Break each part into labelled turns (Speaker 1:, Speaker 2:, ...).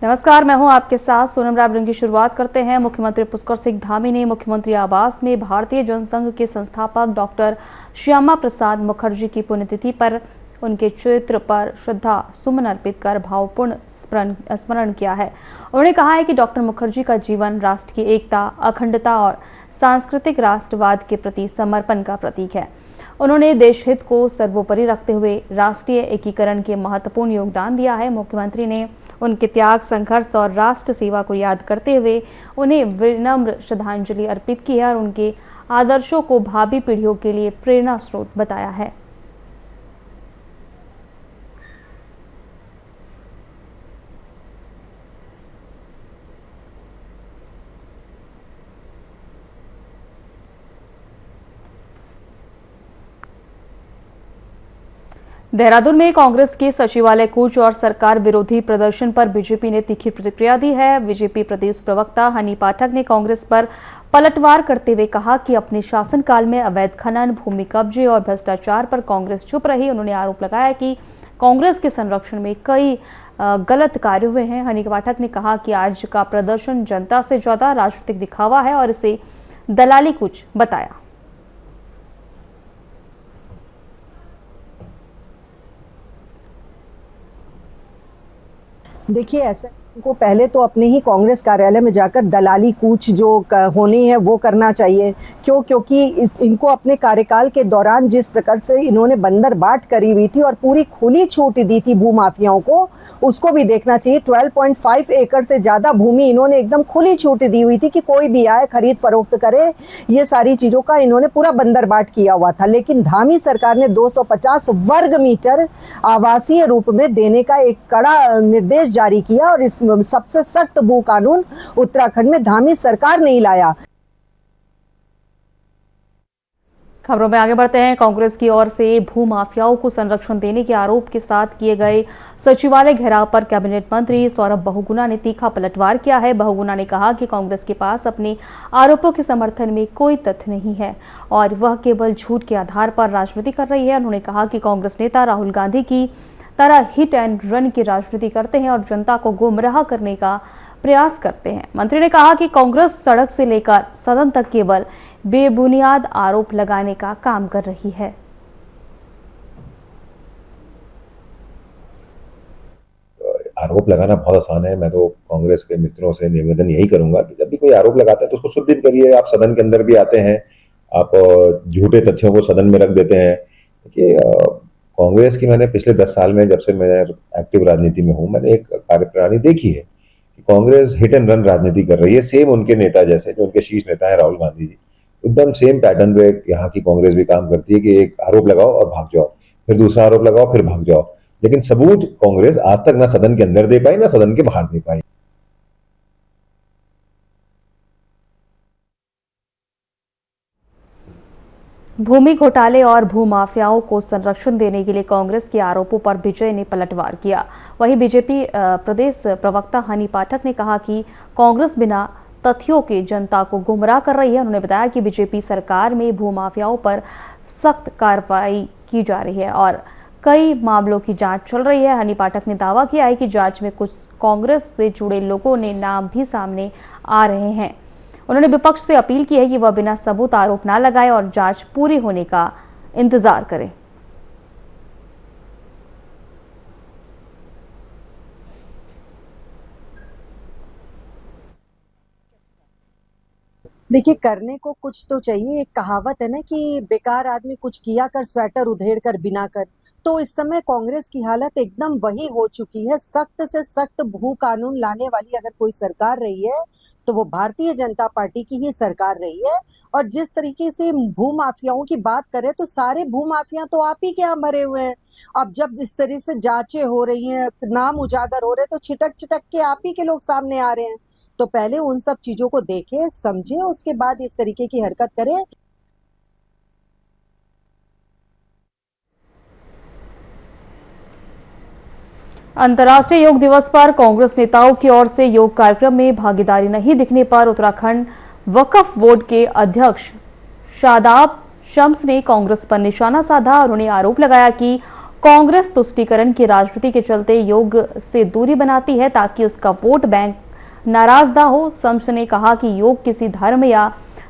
Speaker 1: नमस्कार, मैं हूं आपके साथ सोनम राबड़न की शुरुआत करते हैं। मुख्यमंत्री पुष्कर सिंह धामी ने मुख्यमंत्री आवास में भारतीय जनसंघ के संस्थापक डॉक्टर श्यामा प्रसाद मुखर्जी की पुण्यतिथि पर उनके चित्र पर श्रद्धा सुमन अर्पित कर भावपूर्ण स्मरण किया है। उन्होंने कहा है कि डॉक्टर मुखर्जी का जीवन राष्ट्र की एकता, अखंडता और सांस्कृतिक राष्ट्रवाद के प्रति समर्पण का प्रतीक है। उन्होंने देश हित को सर्वोपरि रखते हुए राष्ट्रीय एकीकरण के महत्वपूर्ण योगदान दिया है। मुख्यमंत्री ने उनके त्याग, संघर्ष और राष्ट्र सेवा को याद करते हुए उन्हें विनम्र श्रद्धांजलि अर्पित की है और उनके आदर्शों को भावी पीढ़ियों के लिए प्रेरणा स्रोत बताया है। देहरादून में कांग्रेस के सचिवालय कूच और सरकार विरोधी प्रदर्शन पर बीजेपी ने तीखी प्रतिक्रिया दी है। बीजेपी प्रदेश प्रवक्ता हनी पाठक ने कांग्रेस पर पलटवार करते हुए कहा कि अपने शासनकाल में अवैध खनन, भूमि कब्जे और भ्रष्टाचार पर कांग्रेस चुप रही। उन्होंने आरोप लगाया कि कांग्रेस के संरक्षण में कई गलत कार्य हुए हैं। हनी पाठक ने कहा कि आज का प्रदर्शन जनता से ज्यादा राजनीतिक दिखावा है और इसे दलाली कूच बताया।
Speaker 2: देखिए, ऐसा को पहले तो अपने ही कांग्रेस कार्यालय में जाकर दलाली कूच जो होनी है वो करना चाहिए। क्योंकि इनको अपने कार्यकाल के दौरान जिस प्रकार से इन्होंने बंदर बाट करी हुई थी और पूरी खुली छूट दी थी भूमाफियाओं को, उसको भी देखना चाहिए। 12.5 एकड़ से ज्यादा भूमि इन्होंने एकदम खुली छूट दी हुई थी कि कोई भी आए खरीद फरोख्त करे। ये सारी चीजों का इन्होंने पूरा बंदर बाट किया हुआ था। लेकिन धामी सरकार ने 250 वर्ग मीटर आवासीय रूप में देने का एक कड़ा निर्देश जारी किया और इस सबसे सख्त भू कानून उत्तराखंड में धामी सरकार नहीं लाया।
Speaker 1: खबरों में आगे बढ़ते हैं। कांग्रेस की ओर से भू माफियाओं को संरक्षण देने के आरोप के साथ किए गए सचिवालय घेराव पर कैबिनेट मंत्री सौरभ बहुगुणा ने तीखा पलटवार किया है। बहुगुणा ने कहा कि कांग्रेस के पास अपने आरोपों के समर्थन में कोई तथ्य नहीं है और वह केवल झूठ के आधार पर राजनीति कर रही है। उन्होंने कहा कि कांग्रेस नेता राहुल गांधी की तरह हिट एंड रन की राजनीति करते हैं और जनता को गुमराह करने का प्रयास करते हैं। मंत्री ने कहा कि कांग्रेस सड़क से लेकर सदन तक केवल बेबुनियाद आरोप लगाने का काम कर रही है।
Speaker 3: आरोप लगाना बहुत आसान है। मैं तो कांग्रेस के मित्रों से निवेदन यही करूंगा कि जब भी कोई आरोप लगाता है तो उसको शुद्धित करिए। आप सदन के अंदर भी आते हैं, आप झूठे तथ्यों को सदन में रख देते हैं। देखिए, कांग्रेस की मैंने पिछले 10 साल में, जब से मैं एक्टिव राजनीति में हूं, मैंने एक कार्यप्रणाली देखी है कि कांग्रेस हिट एंड रन राजनीति कर रही है। सेम उनके नेता जैसे, जो उनके शीर्ष नेता है राहुल गांधी जी, एकदम सेम पैटर्न पे यहाँ की कांग्रेस भी काम करती है कि एक आरोप लगाओ और भाग जाओ, फिर दूसरा आरोप लगाओ, फिर भाग जाओ। लेकिन सबूत कांग्रेस आज तक ना सदन के अंदर दे पाई, ना सदन के बाहर दे पाई।
Speaker 1: भूमि घोटाले और भूमाफियाओं को संरक्षण देने के लिए कांग्रेस के आरोपों पर विजय ने पलटवार किया। वहीं बीजेपी प्रदेश प्रवक्ता हनी पाठक ने कहा कि कांग्रेस बिना तथ्यों के जनता को गुमराह कर रही है। उन्होंने बताया कि बीजेपी सरकार में भूमाफियाओं पर सख्त कार्रवाई की जा रही है और कई मामलों की जांच चल रही है। हनी पाठक ने दावा किया है कि जांच में कुछ कांग्रेस से जुड़े लोगों ने नाम भी सामने आ रहे हैं। उन्होंने विपक्ष से अपील की है कि वह बिना सबूत आरोप न लगाए और जांच पूरी होने का इंतजार करे।
Speaker 2: देखिए, करने को कुछ तो चाहिए। एक कहावत है ना कि बेकार आदमी कुछ किया कर, स्वेटर उधेड़ कर बिना कर। तो इस समय कांग्रेस की हालत एकदम वही हो चुकी है। सख्त से सख्त भू कानून लाने वाली अगर कोई सरकार रही है तो वो भारतीय जनता पार्टी की ही सरकार रही है। और जिस तरीके से भू माफियाओं की बात करें तो सारे भू माफिया तो आप ही के यहाँ भरे हुए हैं। अब जब जिस तरह से जांचें हो रही हैं, नाम उजागर हो रहे, तो छिटक छिटक के आप ही के लोग सामने आ रहे हैं। तो पहले उन सब चीजों को देखें, समझें, उसके बाद इस तरीके की हरकत करें।
Speaker 1: अंतर्राष्ट्रीय योग दिवस पर कांग्रेस नेताओं की ओर से योग कार्यक्रम में भागीदारी नहीं दिखने पर उत्तराखंड वक्फ बोर्ड के अध्यक्ष शादाब शम्स ने कांग्रेस पर निशाना साधा। उन्होंने आरोप लगाया कि कांग्रेस तुष्टीकरण की राजनीति के चलते योग से दूरी बनाती है ताकि उसका वोट बैंक नाराज ना हो। शम्स ने कहा कि योग किसी धर्म या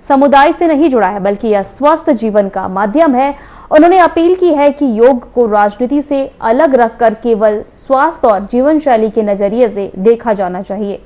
Speaker 1: समुदाय से नहीं जुड़ा है, बल्कि यह स्वस्थ जीवन का माध्यम है। उन्होंने अपील की है कि योग को राजनीति से अलग रखकर केवल स्वास्थ्य और जीवन शैली के नजरिए से देखा जाना चाहिए।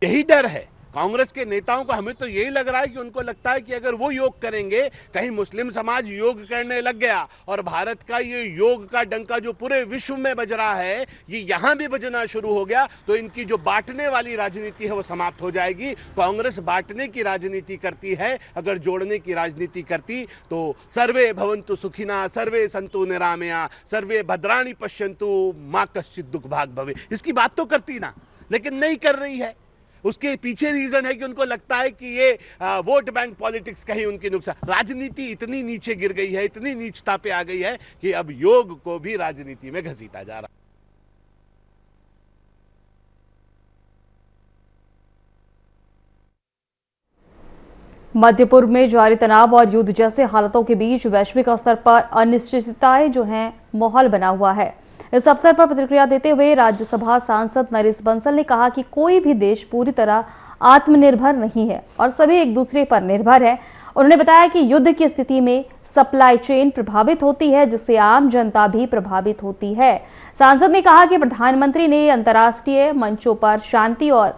Speaker 4: यही डर है कांग्रेस के नेताओं को। हमें तो यही लग रहा है कि उनको लगता है कि अगर वो योग करेंगे, कहीं मुस्लिम समाज योग करने लग गया और भारत का ये योग का डंका जो पूरे विश्व में बज रहा है ये यहां भी बजना शुरू हो गया, तो इनकी जो बांटने वाली राजनीति है वो समाप्त हो जाएगी। कांग्रेस बांटने की राजनीति करती है, अगर जोड़ने की राजनीति करती तो सर्वे भवन्तु सुखिना, सर्वे सन्तु निरामया, सर्वे भद्राणि पश्यन्तु, मा कश्चित् दुःख भाग् भवे, इसकी बात तो करती ना, लेकिन नहीं कर रही है। उसके पीछे रीजन है कि उनको लगता है कि ये वोट बैंक पॉलिटिक्स कहीं उनकी नुकसान। राजनीति इतनी नीचे गिर गई है, इतनी नीचता पे आ गई है कि अब योग को भी राजनीति में घसीटा जा रहा है।
Speaker 1: मध्य पूर्व में जारी तनाव और युद्ध जैसे हालातों के बीच वैश्विक स्तर पर अनिश्चितताएं जो हैं माहौल बना हुआ है। इस अवसर पर प्रतिक्रिया देते हुए राज्यसभा सांसद नरेश बंसल ने कहा कि कोई भी देश पूरी तरह आत्मनिर्भर नहीं है और सभी एक दूसरे पर निर्भर है। उन्होंने बताया कि युद्ध की स्थिति में सप्लाई चेन प्रभावित होती है, जिससे आम जनता भी प्रभावित होती है। सांसद ने कहा कि प्रधानमंत्री ने अंतर्राष्ट्रीय मंचों पर शांति और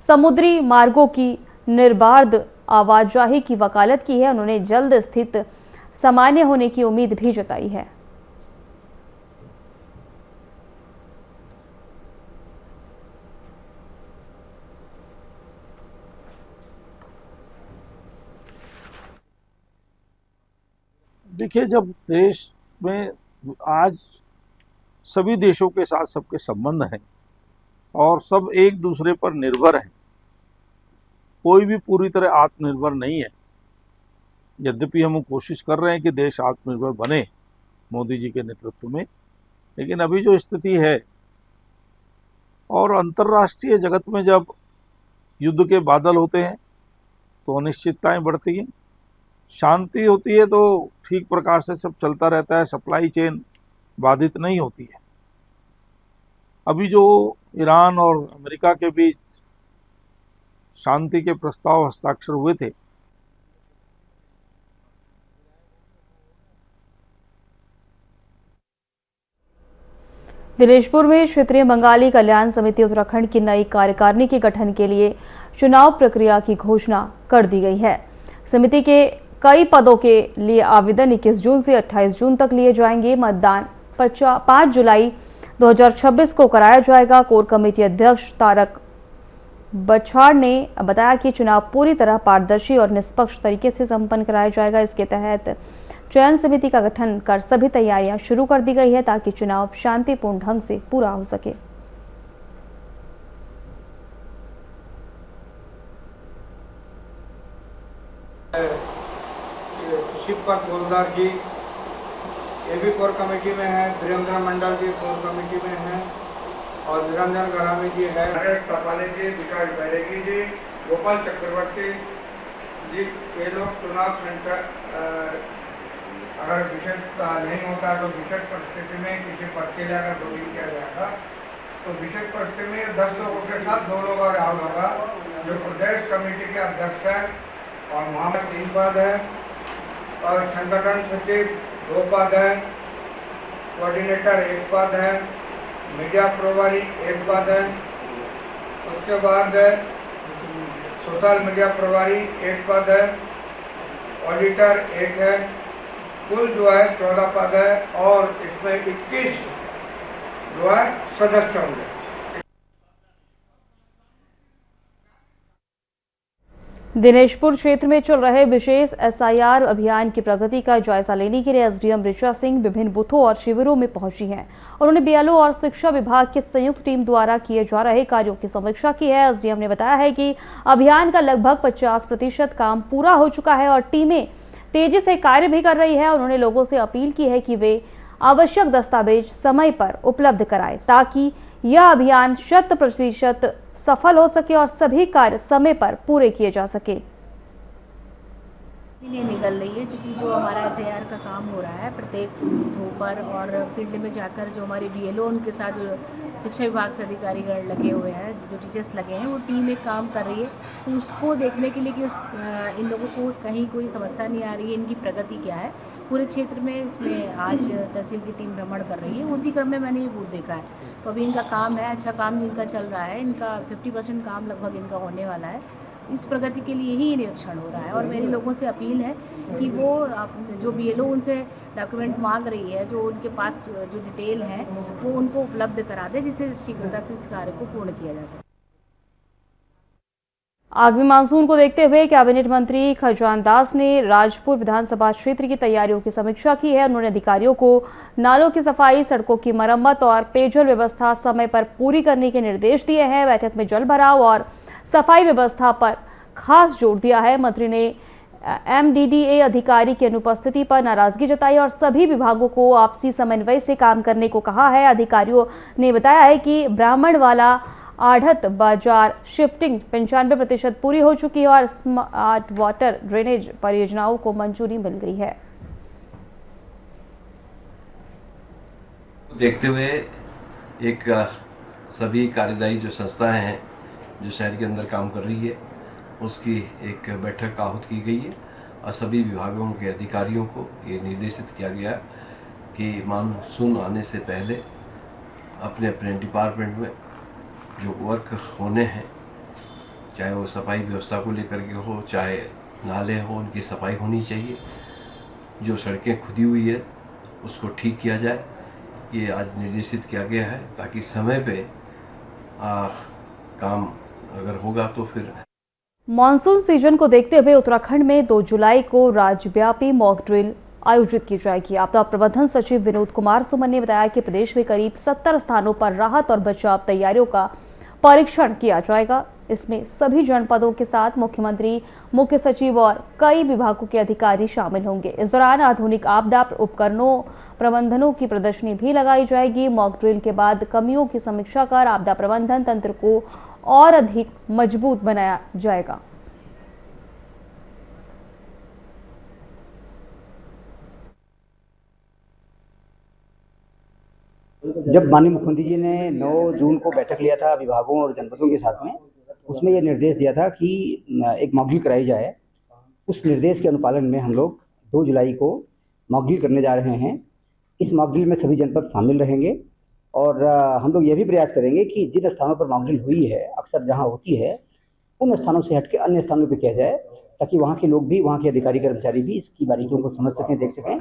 Speaker 1: समुद्री मार्गों की निर्बाध आवाजाही की वकालत की है। उन्होंने जल्द स्थिति सामान्य होने की उम्मीद भी जताई है।
Speaker 5: देखिए, जब देश में आज सभी देशों के साथ सबके संबंध हैं और सब एक दूसरे पर निर्भर हैं, कोई भी पूरी तरह आत्मनिर्भर नहीं है। यद्यपि हम कोशिश कर रहे हैं कि देश आत्मनिर्भर बने मोदी जी के नेतृत्व में, लेकिन अभी जो स्थिति है और अंतर्राष्ट्रीय जगत में जब युद्ध के बादल होते हैं तो अनिश्चितताएं बढ़ती हैं। शांति होती है तो ठीक प्रकार से सब चलता रहता है, सप्लाई चेन बाधित नहीं होती है। अभी जो ईरान और अमेरिका के बीच शांति के प्रस्ताव हस्ताक्षर हुए थे,
Speaker 1: दिनेशपुर में क्षेत्रीय बंगाली कल्याण समिति उत्तराखंड की नई कार्यकारिणी के गठन के लिए चुनाव प्रक्रिया की घोषणा कर दी गई है। समिति के कई पदों के लिए आवेदन 21 जून से 28 जून तक लिए जाएंगे। मतदान 5 जुलाई 2026 को कराया जाएगा। कोर कमेटी अध्यक्ष तारक बछाड़ ने बताया कि चुनाव पूरी तरह पारदर्शी और निष्पक्ष तरीके से संपन्न कराया जाएगा। इसके तहत चयन समिति का गठन कर सभी तैयारियां शुरू कर दी गई है ताकि चुनाव शांतिपूर्ण ढंग से पूरा हो सके।
Speaker 6: शिवपाल गोलदार जी ये भी कोर कमेटी में है, वीरेंद्र मंडल जी कोर कमेटी में है और निरंजन गरामी जी है, नरेश तपाले जी, विकास बैरेगी जी, गोपाल चक्रवर्ती जी। ये लोग चुनाव सेंटर अगर विशेष नहीं होता तो विशेष परिस्थिति में किसी पद के लिए अगर वोटिंग किया जाएगा तो विशेष परिस्थिति में 10 लोगों के साथ 2 लोग और आउट होगा, जो प्रदेश कमेटी के अध्यक्ष है और वहाँ पर 3 पद है और संगठन सचिव 2 पद है, कोऑर्डिनेटर 1 पद है, मीडिया प्रभारी 1 पद है, उसके बाद सोशल मीडिया प्रभारी 1 पद है, ऑडिटर 1 है। कुल जो है 14 पद है और इसमें 21 जो है सदस्य होंगे।
Speaker 1: दिनेशपुर क्षेत्र में चल रहे विशेष एसआईआर अभियान की प्रगति का जायजा लेने के लिए एसडीएम ऋचा सिंह विभिन्न बूथों और शिविरों में पहुंची हैं। उन्होंने बीएलओ और शिक्षा विभाग की संयुक्त टीम द्वारा किए जा रहे कार्यों की समीक्षा की है। एसडीएम ने बताया है कि अभियान का लगभग 50% काम पूरा हो चुका है और टीमें तेजी से कार्य भी कर रही है। उन्होंने लोगों से अपील की है कि वे आवश्यक दस्तावेज समय पर उपलब्ध कराएं ताकि यह अभियान 100% सफल हो सके और सभी कार्य समय पर पूरे किए जा सके।
Speaker 7: नहीं निकल रही है, क्योंकि जो हमारा SIR का काम हो रहा है प्रत्येक बूथों पर और फील्ड में जाकर जो हमारे BLO उनके साथ जो शिक्षा विभाग से अधिकारीगण लगे हुए हैं, जो टीचर्स लगे हैं, वो टीम एक काम कर रही है। तो उसको देखने के लिए कि इन लोगों को कहीं कोई समस्या नहीं आ रही है, इनकी प्रगति क्या है पूरे क्षेत्र में, इसमें आज तहसील की टीम भ्रमण कर रही है। उसी क्रम में मैंने ये बूथ देखा है। तो अभी इनका काम है, अच्छा काम इनका चल रहा है, इनका 50% काम लगभग इनका होने वाला है। इस प्रगति के लिए ही निरीक्षण हो रहा है और मेरी लोगों से अपील है कि वो जो BLO उनसे डॉक्यूमेंट मांग रही है, जो उनके पास जो डिटेल है, वो उनको उपलब्ध करा दे, जिससे शीघ्रता से इस कार्य को पूर्ण किया जा सके।
Speaker 1: आगामी मानसून को देखते हुए कैबिनेट मंत्री खजान दास ने राजपुर विधानसभा क्षेत्र की तैयारियों की समीक्षा की है। उन्होंने अधिकारियों को नालों की सफाई, सड़कों की मरम्मत और पेयजल व्यवस्था समय पर पूरी करने के निर्देश दिए हैं। बैठक में जल भराव और सफाई व्यवस्था पर खास जोर दिया है। मंत्री ने MDDA अधिकारी की अनुपस्थिति पर नाराजगी जताई और सभी विभागों को आपसी समन्वय से काम करने को कहा है। अधिकारियों ने बताया है कि ब्राह्मणवाला आढ़त बाजार शिफ्टिंग 95% पूरी हो चुकी है और स्मार्ट वाटर ड्रेनेज परियोजनाओं को मंजूरी मिल गई है।
Speaker 8: देखते हुए एक सभी कार्यदायी जो संस्थाएं हैं जो शहर के अंदर काम कर रही है, उसकी एक बैठक आहूत की गई है और सभी विभागों के अधिकारियों को ये निर्देशित किया गया कि मानसून आने से पहले अपने अपने डिपार्टमेंट में जो वर्क होने हैं, चाहे वो सफाई व्यवस्था को लेकर के हो, चाहे नाले हो, उनकी सफाई होनी चाहिए। जो सड़कें खुदी हुई है उसको ठीक किया जाए, ये आज निर्देशित किया गया है, ताकि समय पे काम अगर होगा तो फिर।
Speaker 1: मॉनसून सीजन को देखते हुए उत्तराखंड में 2 जुलाई को राज्यव्यापी मॉक ड्रिल आयोजित की जाएगी। आपदा प्रबंधन सचिव विनोद कुमार सुमन ने बताया कि प्रदेश में करीब 70 स्थानों पर राहत और बचाव तैयारियों का परीक्षण किया जाएगा। इसमें सभी जनपदों के साथ मुख्यमंत्री, मुख्य सचिव और कई विभागों के अधिकारी शामिल होंगे। इस दौरान आधुनिक आपदा उपकरणों प्रबंधनों की प्रदर्शनी भी लगाई जाएगी। मॉक ड्रिल के बाद कमियों की समीक्षा कर आपदा प्रबंधन तंत्र को और अधिक मजबूत बनाया जाएगा।
Speaker 9: जब माननीय मुख्यमंत्री जी ने 9 जून को बैठक लिया था विभागों और जनपदों के साथ में, उसमें ये निर्देश दिया था कि एक मॉक ड्रिल कराई जाए। उस निर्देश के अनुपालन में हम लोग 2 जुलाई को मॉक ड्रिल करने जा रहे हैं। इस मॉक ड्रिल में सभी जनपद शामिल रहेंगे और हम लोग ये भी प्रयास करेंगे कि जिन स्थानों पर मॉक ड्रिल हुई है, अक्सर जहाँ होती है, उन स्थानों से हटके अन्य स्थानों पर किया जाए, ताकि वहाँ के लोग भी, वहाँ के अधिकारी कर्मचारी भी इसकी बारीकियों को समझ सकें, देख सकें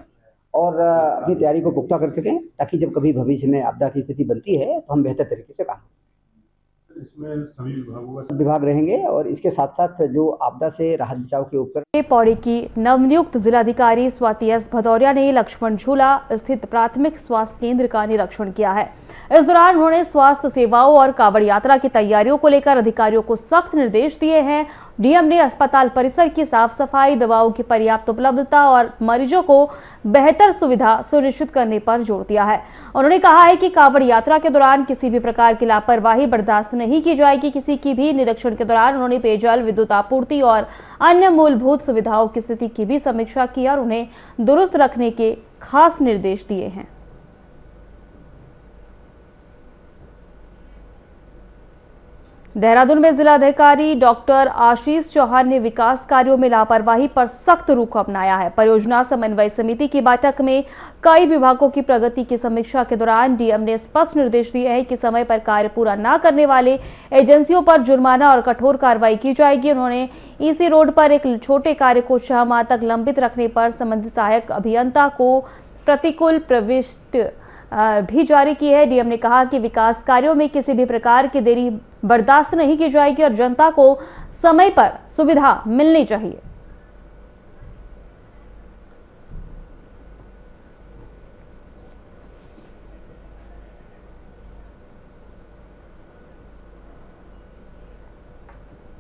Speaker 9: और अपनी तैयारी को पुख्ता कर सकें, ताकि जब कभी भविष्य में आपदा की स्थिति बनती है तो हम बेहतर तरीके से काम करें। इसमें सभी विभाग रहेंगे और इसके साथ साथ जो आपदा से राहत बचाव के उपकरण।
Speaker 1: पौड़ी की नवनियुक्त जिलाधिकारी स्वाति एस भदौरिया ने लक्ष्मण झूला स्थित प्राथमिक स्वास्थ्य केंद्र का निरीक्षण किया है। इस दौरान उन्होंने स्वास्थ्य सेवाओं और कांवड़ यात्रा की तैयारियों को लेकर अधिकारियों को सख्त निर्देश दिए हैं। डीएम ने अस्पताल परिसर की साफ सफाई, दवाओं की पर्याप्त उपलब्धता और मरीजों को बेहतर सुविधा सुनिश्चित करने पर जोर दिया है। उन्होंने कहा है कि कांवड़ यात्रा के दौरान किसी भी प्रकार की लापरवाही बर्दाश्त नहीं की जाएगी। किसी की भी निरीक्षण के दौरान उन्होंने पेयजल, विद्युत आपूर्ति और अन्य मूलभूत सुविधाओं की स्थिति की भी समीक्षा की और उन्हें दुरुस्त रखने के खास निर्देश दिए हैं। देहरादून में जिलाधिकारी डॉक्टर आशीष चौहान ने विकास कार्यों में लापरवाही पर सख्त रुख अपनाया है। परियोजना समन्वय समिति की बैठक में कई विभागों की प्रगति की समीक्षा के दौरान डीएम ने स्पष्ट निर्देश दिए हैं कि समय पर कार्य पूरा न करने वाले एजेंसियों पर जुर्माना और कठोर कार्रवाई की जाएगी। उन्होंने ईसी रोड पर एक छोटे कार्य को 6 माह तक लंबित रखने पर संबंधित सहायक अभियंता को प्रतिकूल प्रविष्टि भी जारी की है। डीएम ने कहा कि विकास कार्यों में किसी भी प्रकार की देरी बर्दाश्त नहीं की जाएगी और जनता को समय पर सुविधा मिलनी चाहिए।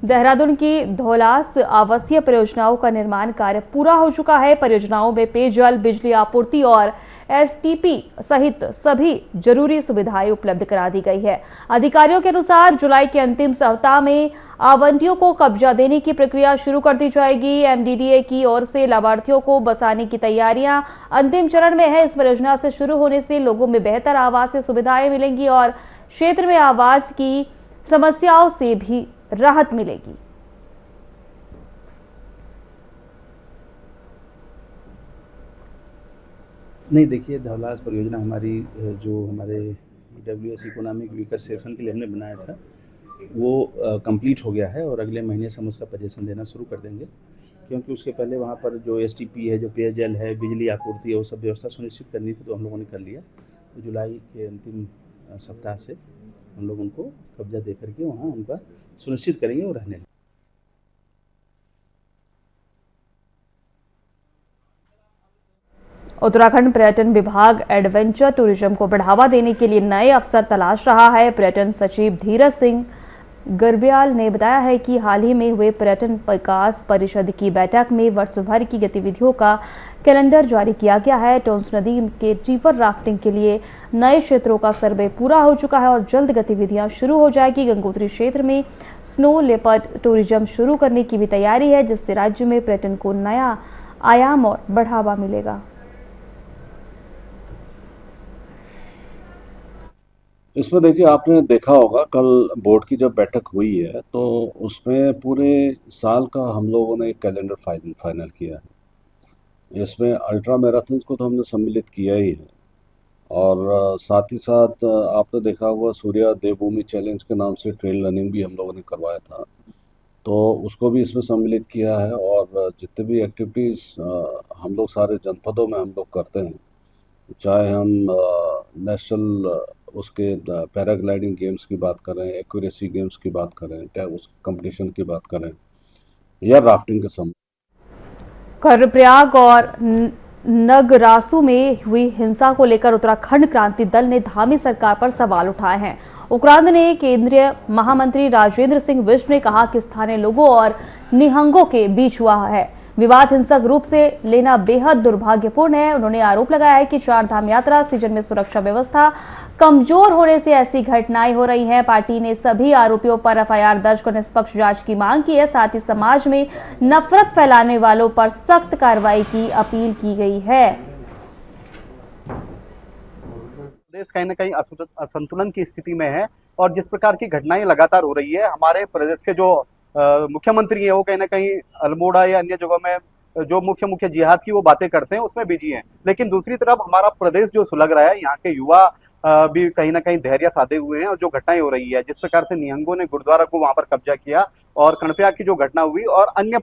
Speaker 1: देहरादून की धौलास आवासीय परियोजनाओं का निर्माण कार्य पूरा हो चुका है। परियोजनाओं में पेयजल, बिजली आपूर्ति और एसटीपी सहित सभी जरूरी सुविधाएं उपलब्ध करा दी गई है। अधिकारियों के अनुसार जुलाई के अंतिम सप्ताह में आवंटियों को कब्जा देने की प्रक्रिया शुरू कर दी जाएगी। एमडीडीए की ओर से लाभार्थियों को बसाने की तैयारियां अंतिम चरण में है। इस परियोजना से शुरू होने से लोगों में बेहतर आवासीय सुविधाएं मिलेंगी और क्षेत्र में आवास की समस्याओं से भी राहत मिलेगी।
Speaker 10: नहीं, देखिए, धवलास परियोजना हमारी जो हमारे ईडब्ल्यूएस इकोनॉमिक वीकर सेशन के लिए हमने बनाया था वो कंप्लीट हो गया है और अगले महीने से हम उसका पजेशन देना शुरू कर देंगे, क्योंकि उसके पहले वहाँ पर जो एसटीपी है, जो पेयजल है, बिजली आपूर्ति है, वो सब व्यवस्था सुनिश्चित करनी थी, तो हम लोगों ने कर लिया। तो जुलाई के अंतिम सप्ताह से हम लोग उनको कब्जा दे करके वहाँ उनका सुनिश्चित करेंगे और रहने।
Speaker 1: उत्तराखंड पर्यटन विभाग एडवेंचर टूरिज्म को बढ़ावा देने के लिए नए अवसर तलाश रहा है। पर्यटन सचिव धीरज सिंह गर्ब्याल ने बताया है कि हाल ही में हुए पर्यटन विकास परिषद की बैठक में वर्ष भर की गतिविधियों का कैलेंडर जारी किया गया है। टोंस नदी के रिवर राफ्टिंग के लिए नए क्षेत्रों का सर्वे पूरा हो चुका है और जल्द गतिविधियां शुरू हो जाएगी। गंगोत्री क्षेत्र में स्नो लेपर्ड टूरिज्म शुरू करने की भी तैयारी है, जिससे राज्य में पर्यटन को नया आयाम और बढ़ावा मिलेगा।
Speaker 11: इसमें देखिए, आपने देखा होगा कल बोर्ड की जब बैठक हुई है तो उसमें पूरे साल का हम लोगों ने एक कैलेंडर फाइनल किया है। इसमें अल्ट्रा मैराथन को तो हमने सम्मिलित किया ही है और साथ ही साथ आपने देखा होगा सूर्या देवभूमि चैलेंज के नाम से ट्रेल रनिंग भी हम लोगों ने करवाया था, तो उसको भी इसमें सम्मिलित किया है। और जितने भी एक्टिविटीज़ हम लोग सारे जनपदों में हम लोग करते हैं, चाहे हम नेशनल उसके पैराग्लाइडिंग गेम्स की बात करें, एक्यूरेसी गेम्स की बात करें, चाहे उस कंपटीशन की बात करें या राफ्टिंग के संबंध।
Speaker 1: कर्णप्रयाग और नगरासू में हुई हिंसा को लेकर उत्तराखंड क्रांति दल ने धामी सरकार पर सवाल उठाए हैं। उक्रांद ने केंद्रीय महामंत्री राजेंद्र सिंह विष्ट ने कहा कि स्थानीय लोगों और निहंगों के बीच हुआ है विवाद हिंसक रूप से लेना बेहद दुर्भाग्यपूर्ण है। उन्होंने आरोप लगाया है कि चार धाम यात्रा सीजन में सुरक्षा व्यवस्था कमजोर होने से ऐसी घटनाएं हो रही हैं। पार्टी ने सभी आरोपियों पर एफआईआर दर्ज कर निष्पक्ष जांच की मांग की है। साथ ही समाज में नफरत फैलाने वालों पर सख्त कार्रवाई की अपील की गई है।
Speaker 12: प्रदेश कहीं न कहीं असंतुलन की स्थिति में है और जिस प्रकार की घटनाएं लगातार हो रही है, हमारे प्रदेश के जो मुख्यमंत्री है वो कहीं ना कहीं अल्मोड़ा या अन्य जगहों में जो मुख्य जिहाद की वो बातें करते हैं उसमें बिजी हैं। लेकिन दूसरी तरफ हमारा प्रदेश जो सुलग रहा है, यहाँ के युवा भी कहीं ना कहीं धैर्य साधे हुए हैं और जो घटनाएं हो रही है, जिस प्रकार से निहंगों ने गुरुद्वारा को वहां पर कब्जा किया और कर्णप्रयाग की जो घटना हुई और अन्य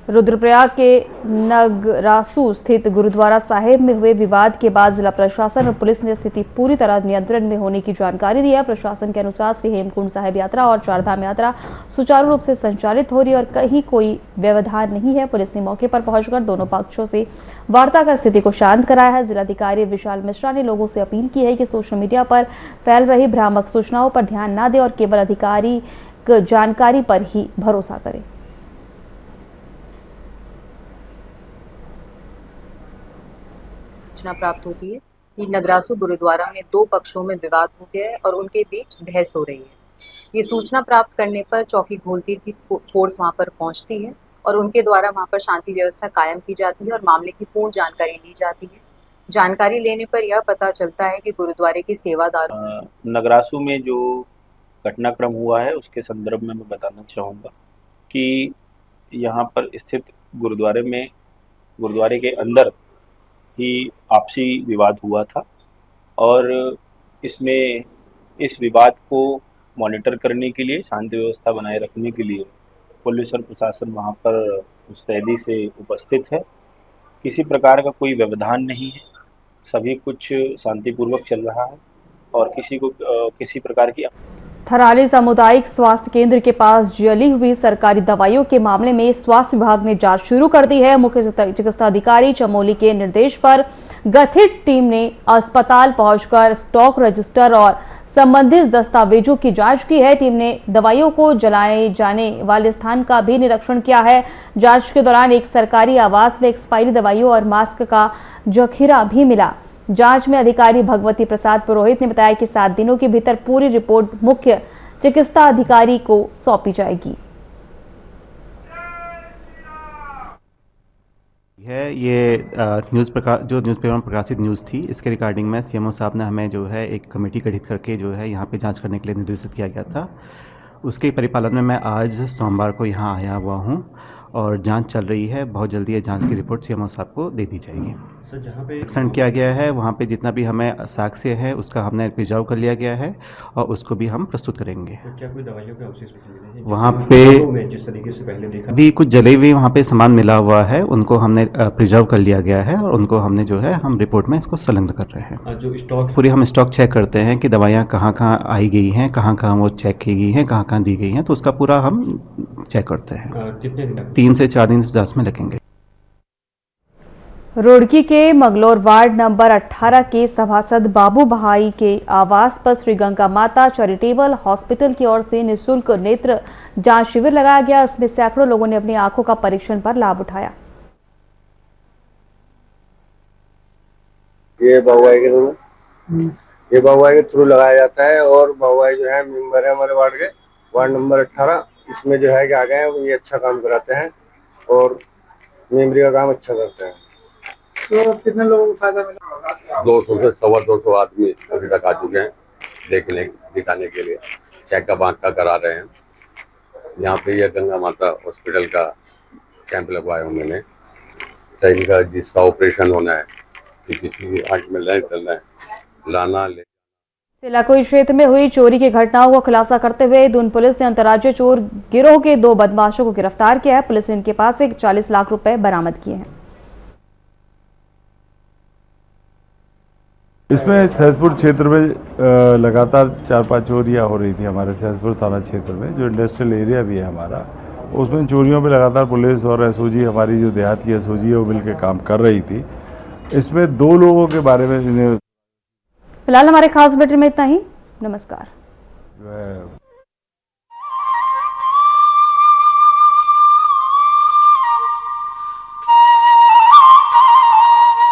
Speaker 1: रुद्रप्रयाग के नगरासू स्थित गुरुद्वारा साहिब में हुए विवाद के बाद जिला प्रशासन और पुलिस ने स्थिति पूरी तरह नियंत्रण में होने की जानकारी दी है। प्रशासन के अनुसार श्री हेमकुंड साहिब यात्रा और चारधाम यात्रा सुचारू रूप से संचालित हो रही है और कहीं कोई व्यवधान नहीं है। पुलिस ने मौके पर पहुंचकर दोनों पक्षों से वार्ता कर स्थिति को शांत कराया है। जिलाधिकारी विशाल मिश्रा ने लोगों से अपील की है कि सोशल मीडिया पर फैल रही भ्रामक सूचनाओं पर ध्यान न दें और केवल अधिकारी जानकारी पर ही भरोसा करें।
Speaker 13: सूचना प्राप्त होती है कि नगरासू गुरुद्वारा में दो पक्षों में विवाद हो गया है और उनके बीच बहस हो रही है। ये सूचना प्राप्त करने पर चौकी घोलतीर की फोर्स वहां पर पहुंचती है और उनके द्वारा वहां पर शांति व्यवस्था कायम की जाती है और मामले की पूर्ण जानकारी ली जाती है। जानकारी लेने पर यह पता चलता है कि गुरुद्वारे के सेवादारों
Speaker 14: नगरासू में जो घटनाक्रम हुआ है उसके संदर्भ में मैं बताना चाहूँगा कि यहाँ पर स्थित गुरुद्वारे के अंदर ही आपसी विवाद हुआ था और इसमें इस विवाद को मॉनिटर करने के लिए, शांति व्यवस्था बनाए रखने के लिए पुलिस और प्रशासन वहाँ पर मुस्तैदी से उपस्थित है। किसी प्रकार का कोई व्यवधान नहीं है, सभी कुछ शांतिपूर्वक चल रहा है और किसी प्रकार की।
Speaker 1: थराली सामुदायिक स्वास्थ्य केंद्र के पास जली हुई सरकारी दवाइयों के मामले में स्वास्थ्य विभाग ने जांच शुरू कर दी है। मुख्य चिकित्सा अधिकारी चमोली के निर्देश पर गठित टीम ने अस्पताल पहुंचकर स्टॉक रजिस्टर और संबंधित दस्तावेजों की जांच की है। टीम ने दवाइयों को जलाए जाने वाले स्थान का भी निरीक्षण किया है। जांच के दौरान एक सरकारी आवास में एक्सपायरी दवाइयों और मास्क का जखीरा भी मिला। जांच में अधिकारी भगवती प्रसाद पुरोहित ने बताया कि 7 दिनों के भीतर पूरी रिपोर्ट मुख्य चिकित्सा अधिकारी को सौंपी जाएगी।
Speaker 15: ये न्यूज़पेपर में प्रकाशित न्यूज़ थी, इसके रिगार्डिंग में सीएमओ साहब ने हमें जो है एक कमेटी गठित करके जो है यहाँ पे जांच करने के लिए निर्देशित किया गया था। उसके परिपालन में मैं आज सोमवार को यहाँ आया हुआ हूँ और जांच चल रही है। बहुत जल्दी ये जांच की रिपोर्ट सीएमओ साहब को दे दी जाएगी।
Speaker 16: सर, जहाँ पे
Speaker 15: एक्सटेंड किया गया है वहाँ पे जितना भी हमें साक्ष्य है उसका हमने प्रिजर्व कर लिया गया है और उसको भी हम प्रस्तुत करेंगे।
Speaker 16: तो क्या कोई दवाइयों के अवशेष
Speaker 15: वहाँ पे
Speaker 16: जिस तरीके से पहले देखा
Speaker 15: भी कुछ जले हुए वहाँ पे सामान मिला हुआ है, उनको हमने प्रिजर्व कर लिया गया है और उनको हमने जो है हम रिपोर्ट में इसको संलग्न कर रहे हैं।
Speaker 16: जो स्टॉक
Speaker 15: पूरी हम स्टॉक चेक करते हैं कि दवाइयाँ कहाँ कहाँ आई गई हैं, कहाँ कहाँ वो चेक की गई हैं, कहाँ कहाँ दी गई हैं, तो उसका पूरा हम चेक करते हैं।
Speaker 16: कितने दिन
Speaker 15: 3 से 4 दिन जांच में लगेंगे।
Speaker 1: रुड़की के मंगलौर वार्ड नंबर 18 के सभासद बाबू भाई के आवास पर श्री गंगा माता चैरिटेबल हॉस्पिटल की ओर से निःशुल्क नेत्र जांच शिविर लगाया गया। इसमें सैकड़ों लोगों ने अपनी आंखों का परीक्षण पर लाभ उठाया।
Speaker 17: ये बाबूभाई के थ्रू लगाया जाता है और बाबूभाई जो है मेंबर है हमारे वार्ड के, वार्ड नंबर 18। इसमें जो है कि आ गए हैं, ये अच्छा काम कराते हैं और मेमोरी का काम अच्छा करते हैं।
Speaker 18: तो कितने लोगों को फायदा मिला?
Speaker 11: 200 से 250 आदमी अभी तक आ चुके हैं दिखाने के लिए। चेकअप आँख का करा रहे हैं। यहाँ पे ये गंगा माता हॉस्पिटल का कैंप लगवाया हूँ मैंने। इनका जिसका ऑपरेशन होना है, किसी भी आँख में लेंस चलना है, लाना ले।
Speaker 1: सिलाकोई क्षेत्र में हुई चोरी की घटनाओं का खुलासा करते हुए दून पुलिस ने अंतर्राज्यीय चोर गिरोह के 2 बदमाशों को गिरफ्तार किया है। पुलिस ने इनके पास से 40 लाख रुपए बरामद किए हैं।
Speaker 19: इसमें सहसपुर क्षेत्र में लगातार 4-5 चोरियां हो रही थी हमारे सहसपुर थाना क्षेत्र में, जो इंडस्ट्रियल एरिया भी है हमारा। उसमें चोरियों पे लगातार पुलिस और एसओजी, हमारी जो देहात की एसओजी है, वो मिलकर काम कर रही थी। इसमें 2 लोगों के बारे में
Speaker 1: फिलहाल हमारे खास बुलेटिन में इतना ही। नमस्कार।
Speaker 19: जो है